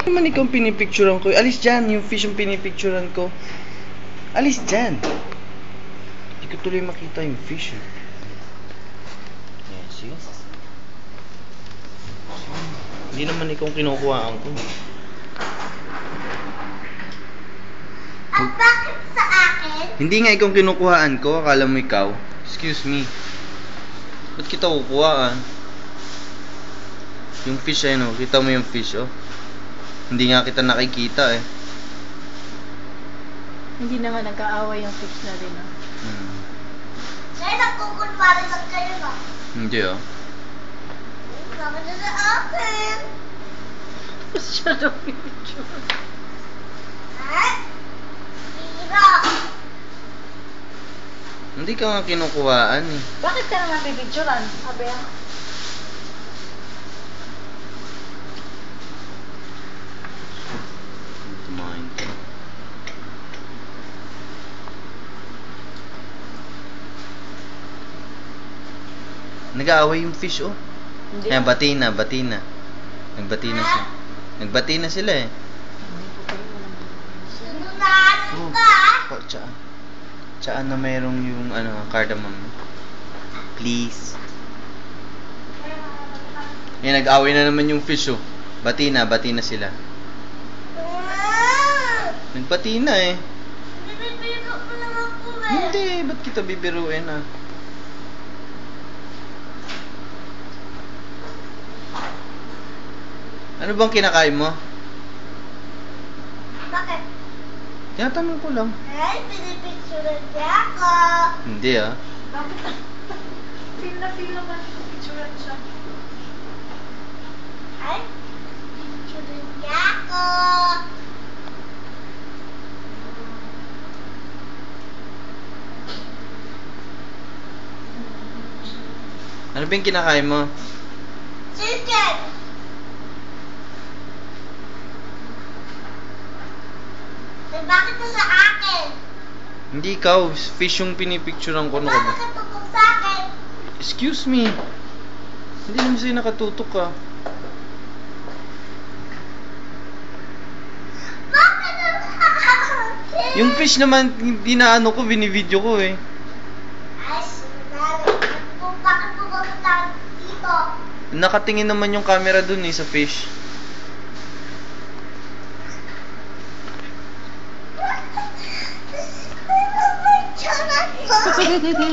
Naman ikaw pinipicturean ko. Alis dyan, yung fish yung pinipicturean ko. Alis dyan. Hindi ko tuloy makita yung fish. Yes, yes. Hindi naman ikaw kinukuhaan ko. At bakit sa akin? Hindi nga ikaw kinukuhaan ko. Akala mo ikaw. Excuse me. Ba't kita kukuhaan? Yung fish ay no. Kita mo yung fish oh. Hindi nga kita nakikita eh. Hindi naman nag-aaway yung fish na rin ah. Kaya nagkukunwari lang kayo ba? Hindi oh. Bakit na sa akin? Siya daw picture. Ha? Hira! Hindi ka nga kinukuhaan eh. Bakit ka naman pipicturean? Sabi ah. Tumahin ka. Nag-aaway yung fish oh. Hindi. Ayan, bati na. Nagbati na sila. Nagbati na sila eh. Sinunahan ka? Tsaan na mayroong yung cardamom. Please. Ayan, nag-aaway na naman yung fish oh. Bati na sila. Nagbati na eh. Binibiro mo lang ako eh. Hindi, ba't kita bibiruin ah? Ano bang kinakain mo? Bakit? Tinatanong ko lang. Ay, pinipicturean niya ako. Hindi ah. Bakit? Feel naman picturean siya. Ay, pinipicturean niya ako. Ano ba yung kinakain mo? Chicken! Eh, bakit na sa akin? Hindi ikaw. Fish yung pinipicturean ko. Ano ka ba? Bakit nakatutok sa akin? Excuse me. Hindi naman sa'yo nakatutok ka. Bakit na sa akin? Yung fish naman, hindi na ko, binivideo ko eh. Ay, sinungaling. Bakit mo pupunta dito? Nakatingin naman yung camera dun eh, sa fish. Ito